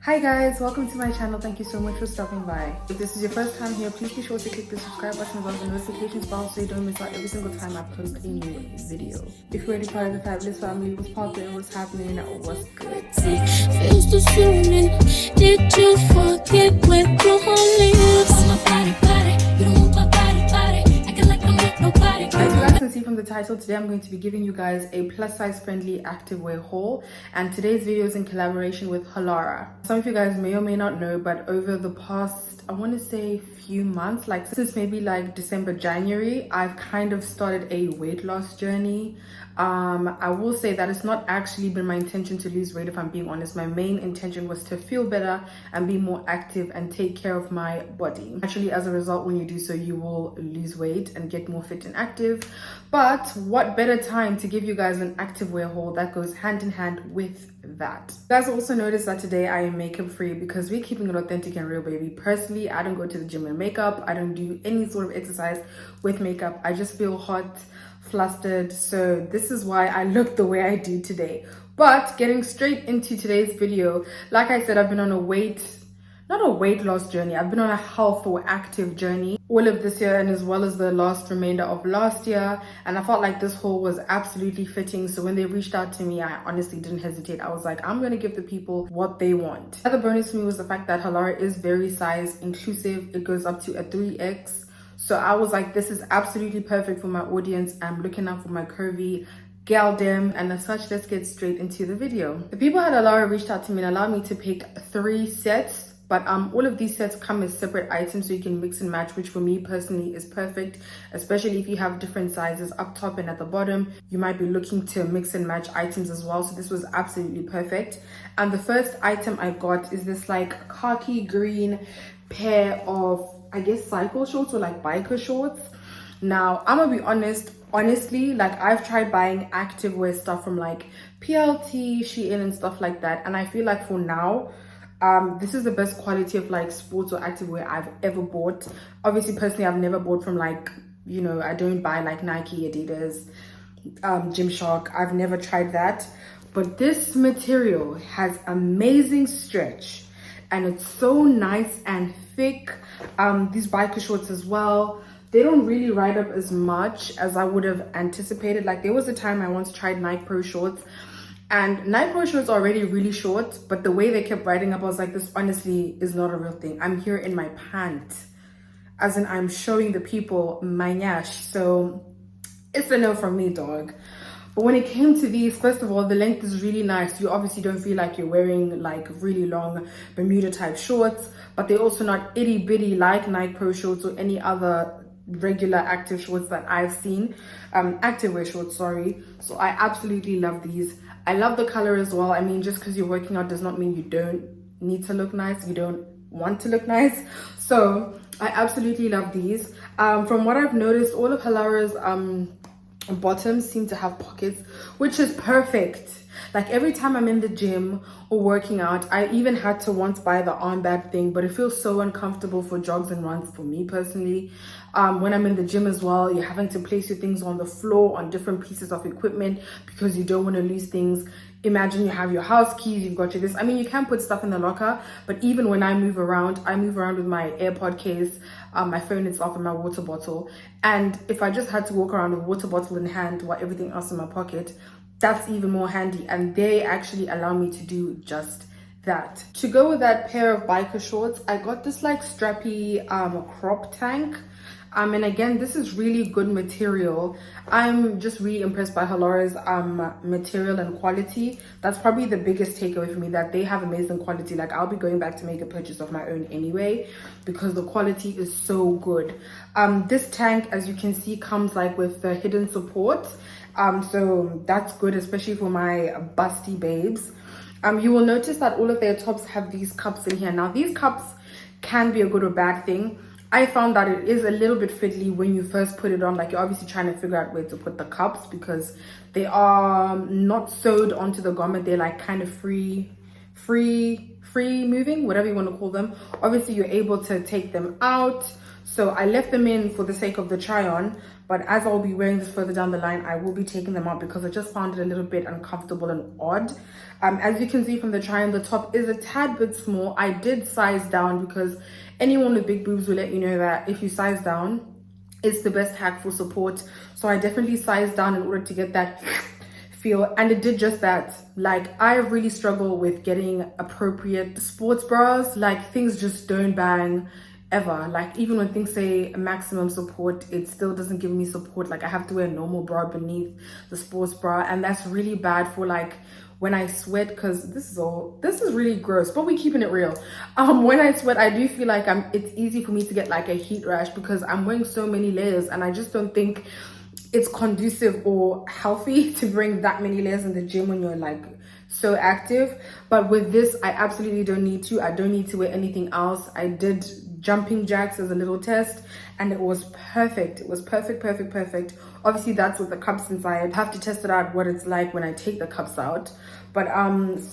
Hi guys, welcome to my channel. Thank you so much for stopping by. If this is your first time here, please be sure to click the subscribe button as well as the notifications bell so you don't miss out every single time I post a new video. If you're already part of the fabulous family, what's poppin', what's happening, what's good? Feels the zooming. Did you forget where your home lives? On my body, you don't want my body, acting like I'm not nobody. As you guys can see from the title, today I'm going to be giving you guys a plus size friendly activewear haul, and today's video is in collaboration with Halara. Some of you guys may or may not know, but over the past, I want to say few months, like since maybe like December, January, I've kind of started a weight loss journey. I will say that it's not actually been my intention to lose weight, if I'm being honest. My main intention was to feel better and be more active and take care of my body. Actually, as a result, when you do so, you will lose weight and get more fit and active. But what better time to give you guys an activewear haul that goes hand in hand with that. You guys also notice that today I am makeup free because we're keeping it authentic and real, baby. Personally, I don't go to the gym in makeup. I don't do any sort of exercise with makeup. I just feel hot, flustered, so this is why I look the way I do today. But getting straight into today's video, like I said, I've been on a not a weight loss journey, I've been on a health or active journey all of this year and as well as the last remainder of last year, and I felt like this haul was absolutely fitting. So when they reached out to me, I honestly didn't hesitate. I was like, I'm gonna give the people what they want. The other bonus for me was the fact that Halara is very size inclusive. It goes up to a 3X. So I was like, this is absolutely perfect for my audience. I'm looking out for my curvy galdem, and as such, let's get straight into the video. The people at Halara reached out to me and allowed me to pick 3 sets, but all of these sets come as separate items so you can mix and match, which for me personally is perfect, especially if you have different sizes up top and at the bottom. You might be looking to mix and match items as well, so this was absolutely perfect. And the first item I got is this like khaki green pair of, I guess, cycle shorts or like biker shorts. Now I'm gonna be honestly, like I've tried buying activewear stuff from like PLT, Shein and stuff like that, and I feel like for now this is the best quality of like sports or activewear I've ever bought. Obviously, personally, I've never bought from like, you know, I don't buy like Nike, Adidas, Gymshark. I've never tried that, but this material has amazing stretch and it's so nice and thick. These biker shorts as well, they don't really ride up as much as I would have anticipated. Like there was a time I once tried Nike Pro shorts, and Nike Pro shorts are already really short, but the way they kept riding up, I was like, this honestly is not a real thing. I'm here in my pants, as in I'm showing the people my nyash. So it's a no from me, dog. But when it came to these, first of all, the length is really nice. You obviously don't feel like you're wearing like really long Bermuda type shorts, but they're also not itty bitty like Nike Pro shorts or any other regular active shorts that I've seen, activewear shorts, sorry. So I absolutely love these. I love the color as well. I mean, just because you're working out does not mean you don't need to look nice. You don't want to look nice. So I absolutely love these. From what I've noticed, all of Halara's bottoms seem to have pockets, which is perfect. Like every time I'm in the gym or working out, I even had to once buy the armband thing, but it feels so uncomfortable for jogs and runs for me personally. When I'm in the gym as well, you're having to place your things on the floor on different pieces of equipment because you don't want to lose things. Imagine you have your house keys, you've got your this. I mean, you can put stuff in the locker, but even when I move around with my AirPod case, my phone itself, and my water bottle. And if I just had to walk around with water bottle in hand while everything else in my pocket, that's even more handy, and they actually allow me to do just that. To go with that pair of biker shorts, I got this like strappy crop tank. And again, this is really good material. I'm just really impressed by Halara's material and quality. That's probably the biggest takeaway for me, that they have amazing quality. Like I'll be going back to make a purchase of my own anyway because the quality is so good. This tank, as you can see, comes like with the hidden support. So that's good, especially for my busty babes. You will notice that all of their tops have these cups in here. Now these cups can be a good or bad thing. I found that it is a little bit fiddly when you first put it on. Like you're obviously trying to figure out where to put the cups because they are not sewed onto the garment. They're like kind of free moving, whatever you want to call them. Obviously you're able to take them out. So I left them in for the sake of the try on, but as I'll be wearing this further down the line, I will be taking them out because I just found it a little bit uncomfortable and odd. As you can see from the try on, the top is a tad bit small. I did size down because anyone with big boobs will let you know that if you size down, it's the best hack for support. So I definitely sized down in order to get that feel, and it did just that. Like, I really struggle with getting appropriate sports bras. Like, things just don't bang ever. Like, even when things say maximum support, it still doesn't give me support. Like, I have to wear a normal bra beneath the sports bra, and that's really bad for like when I sweat, because this is really gross, but we're keeping it real. When I sweat, I do feel like it's easy for me to get like a heat rash because I'm wearing so many layers, and I just don't think it's conducive or healthy to bring that many layers in the gym when you're like so active. But with this, I absolutely don't need to. I don't need to wear anything else. I did jumping jacks as a little test, and it was perfect. It was perfect. Obviously, that's with the cups inside. I have to test it out what it's like when I take the cups out. But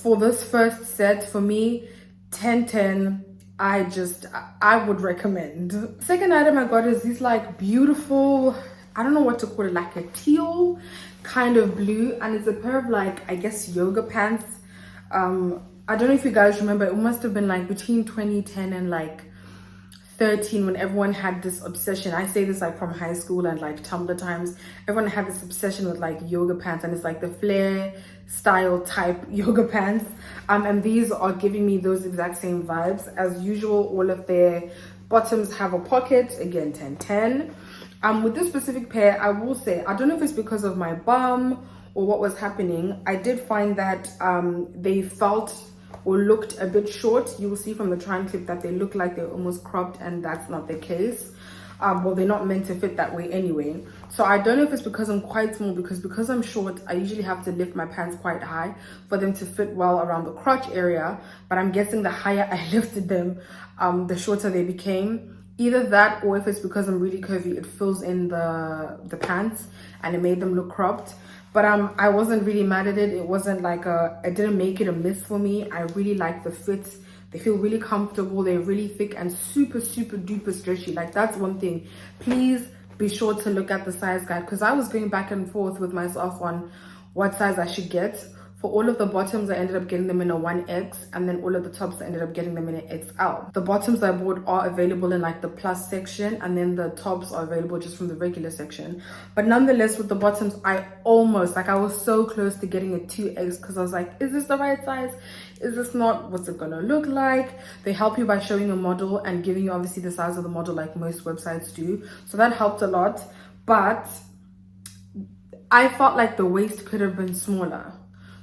for this first set, for me, 10/10. I would recommend. Second item I got is these like beautiful, I don't know what to call it, like a teal kind of blue, and it's a pair of like, I guess, yoga pants. I don't know if you guys remember, it must have been like between 2010 and like 13 when everyone had this obsession. I say this like from high school and like Tumblr times. Everyone had this obsession with like yoga pants, and it's like the flare style type yoga pants. And these are giving me those exact same vibes. As usual, all of their bottoms have a pocket. Again, 10/10. With this specific pair, I will say, I don't know if it's because of my bum or what was happening. I did find that they felt or looked a bit short. You will see from the try-on clip that they look like they're almost cropped, and that's not the case. Well, they're not meant to fit that way anyway. So I don't know if it's because I'm quite small, because I'm short, I usually have to lift my pants quite high for them to fit well around the crotch area. But I'm guessing the higher I lifted them, the shorter they became. Either that, or if it's because I'm really curvy, it fills in the pants and it made them look cropped. But I wasn't really mad at it. It wasn't like it didn't make it a miss for me. I really like the fits. They feel really comfortable. They're really thick and super duper stretchy. Like, that's one thing. Please be sure to look at the size guide, because I was going back and forth with myself on what size I should get. For all of the bottoms, I ended up getting them in a 1X, and then all of the tops, I ended up getting them in an XL. The bottoms I bought are available in like the plus section, and then the tops are available just from the regular section. But nonetheless, with the bottoms, I was so close to getting a 2X, because I was like, is this the right size? Is this not? What's it gonna look like? They help you by showing a model and giving you obviously the size of the model like most websites do. So that helped a lot. But I felt like the waist could have been smaller.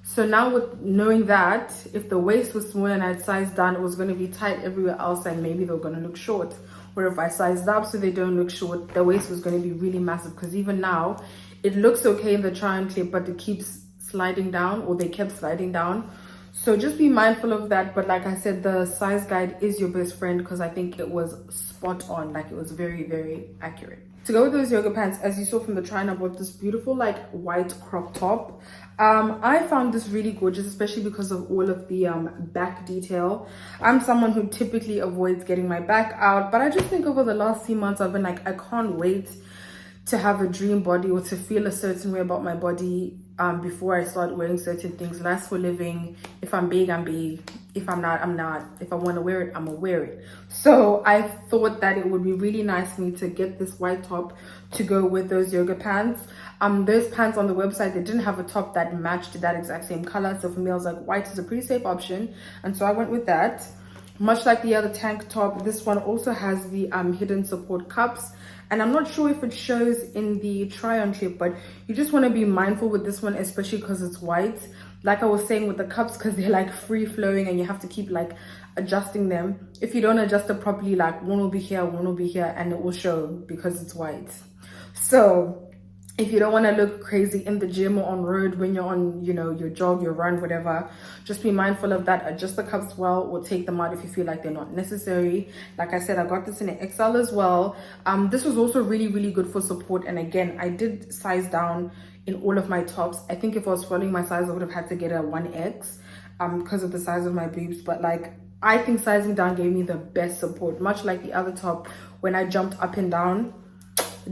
So now with knowing that, if the waist was small and I'd sized down, it was going to be tight everywhere else, and maybe they were going to look short. Or if I sized up so they don't look short, the waist was going to be really massive. Because even now, it looks okay in the try-on clip, but it keeps sliding down, or they kept sliding down. So just be mindful of that. But like I said, the size guide is your best friend, because I think it was spot on. Like, it was very accurate. To go with those yoga pants, as you saw from the try-on, I bought this beautiful like white crop top. I found this really gorgeous, especially because of all of the back detail. I'm someone who typically avoids getting my back out, but I just think over the last few months I've been like, I can't wait to have a dream body or to feel a certain way about my body before I start wearing certain things. That's for living. If I'm big, I'm big. If I'm not, I'm not. If I want to wear it, I'm gonna wear it. So I thought that it would be really nice for me to get this white top to go with those yoga pants. Those pants on the website, they didn't have a top that matched that exact same color. So for me, I was like, white is a pretty safe option. And so I went with that. Much like the other tank top, this one also has the hidden support cups. And I'm not sure if it shows in the try-on clip, but you just want to be mindful with this one, especially because it's white. Like I was saying with the cups, because they're like free-flowing and you have to keep like adjusting them. If you don't adjust it properly, like one will be here, one will be here, and it will show because it's white. So if you don't want to look crazy in the gym or on road when you're on, you know, your jog, your run, whatever, just be mindful of that. Adjust the cups well, or take them out if you feel like they're not necessary. Like I said, I got this in an XL as well. This was also really good for support. And again, I did size down in all of my tops. I think if I was following my size, I would have had to get a 1X because of the size of my boobs. But like, I think sizing down gave me the best support, much like the other top. When I jumped up and down,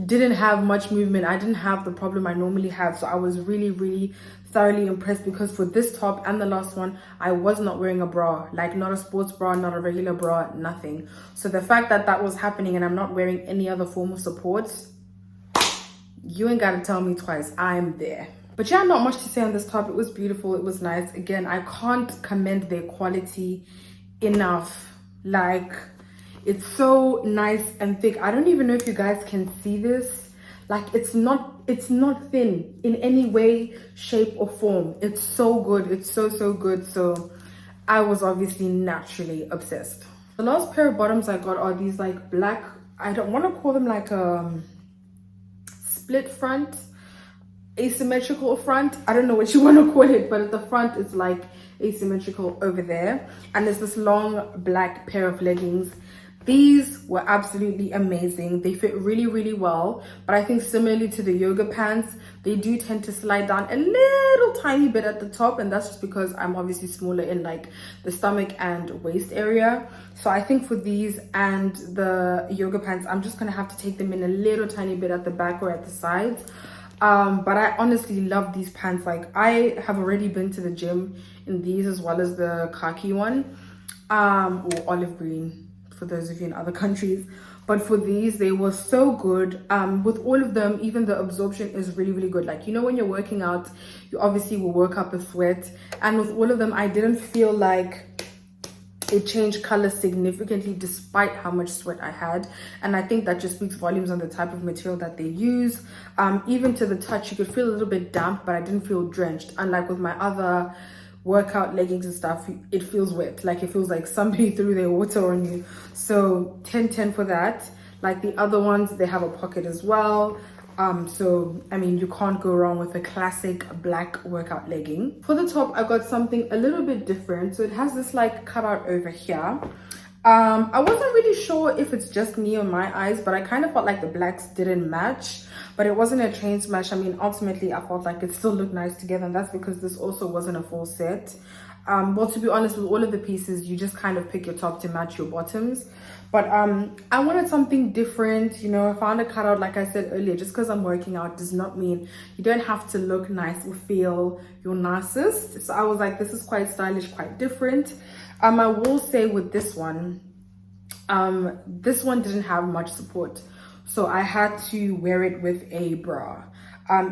didn't have much movement. I didn't have the problem I normally have. So I was really thoroughly impressed, because for this top and the last one, I was not wearing a bra, like not a sports bra, not a regular bra, nothing. So the fact that that was happening and I'm not wearing any other form of support, you ain't gotta tell me twice, I'm there. But yeah, not much to say on this top. It was beautiful, it was nice. Again, I can't commend their quality enough. Like, it's so nice and thick. I don't even know if you guys can see this. Like, it's not thin in any way, shape or form. It's so good. It's so good. So I was obviously naturally obsessed. The last pair of bottoms I got are these like black, I don't want to call them like a split front, asymmetrical front. I don't know what you want to call it, but at the front it's like asymmetrical over there. And there's this long black pair of leggings. These were absolutely amazing. They fit really well, but I think similarly to the yoga pants, they do tend to slide down a little tiny bit at the top, and that's just because I'm obviously smaller in like the stomach and waist area. So I think for these and the yoga pants, I'm just gonna have to take them in a little tiny bit at the back or at the sides. But I honestly love these pants. Like, I have already been to the gym in these, as well as the khaki one, or olive green for those of you in other countries. But for these, they were so good. With all of them, even the absorption is really good. Like, you know, when you're working out, you obviously will work up a sweat, and with all of them, I didn't feel like it changed color significantly despite how much sweat I had. And I think that just speaks volumes on the type of material that they use. Even to the touch, you could feel a little bit damp, but I didn't feel drenched, unlike with my other workout leggings and stuff. It feels wet, like it feels like somebody threw their water on you. So 10/10 for that. Like the other ones, they have a pocket as well. So I mean, you can't go wrong with a classic black workout legging. For the top, I got something a little bit different. So it has this like cutout over here. I wasn't really sure if it's just me or my eyes, but I kind of felt like the blacks didn't match. But it wasn't a train smash. I mean, ultimately, I felt like it still looked nice together, and that's because this also wasn't a full set. Well, to be honest, with all of the pieces, you just kind of pick your top to match your bottoms. But I wanted something different. You know, I found a cutout, like I said earlier, just because I'm working out does not mean you don't have to look nice or feel your nicest. So I was like, this is quite stylish, quite different. I will say with this one didn't have much support. So I had to wear it with a bra.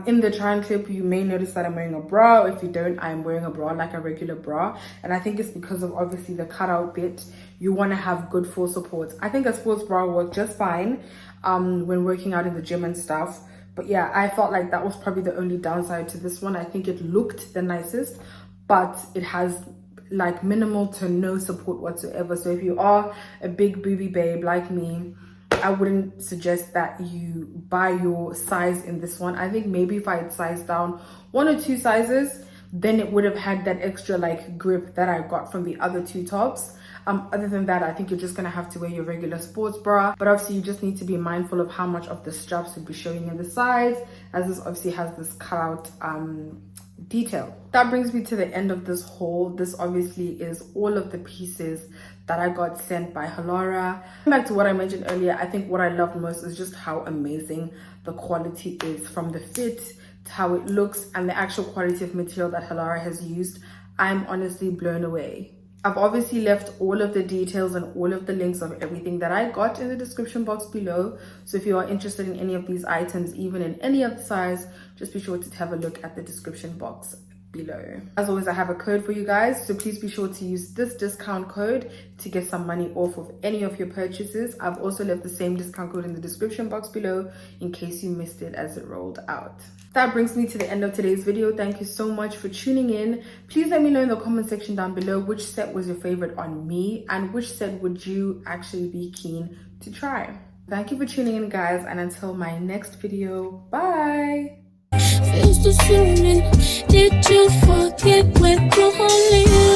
In the try-on clip, you may notice that I'm wearing a bra. If you don't, I'm wearing a bra, like a regular bra. And I think it's because of obviously the cutout bit. You want to have good full support. I think a sports bra worked just fine when working out in the gym and stuff. But yeah, I felt like that was probably the only downside to this one. I think it looked the nicest, but it has like minimal to no support whatsoever. So if you are a big booby babe like me, I wouldn't suggest that you buy your size in this one. I think maybe if I had sized down 1 or 2 sizes, then it would have had that extra like grip that I got from the other 2 tops. Other than that, I think you're just gonna have to wear your regular sports bra. But obviously you just need to be mindful of how much of the straps would be showing in the sides, as this obviously has this cutout detail. That brings me to the end of this haul. This obviously is all of the pieces that I got sent by Halara. Back to what I mentioned earlier, I think what I love most is just how amazing the quality is, from the fit to how it looks and the actual quality of material that Halara has used. I'm honestly blown away. I've obviously left all of the details and all of the links of everything that I got in the description box below. So if you are interested in any of these items, even in any other size, just be sure to have a look at the description box below. As always, I have a code for you guys, so please be sure to use this discount code to get some money off of any of your purchases. I've also left the same discount code in the description box below in case you missed it as it rolled out. That brings me to the end of today's video. Thank you so much for tuning in. Please let me know in the comment section down below which set was your favorite on me and which set would you actually be keen to try. Thank you for tuning in, guys, and until my next video, bye. Feels the feeling. Did you forget where your home is?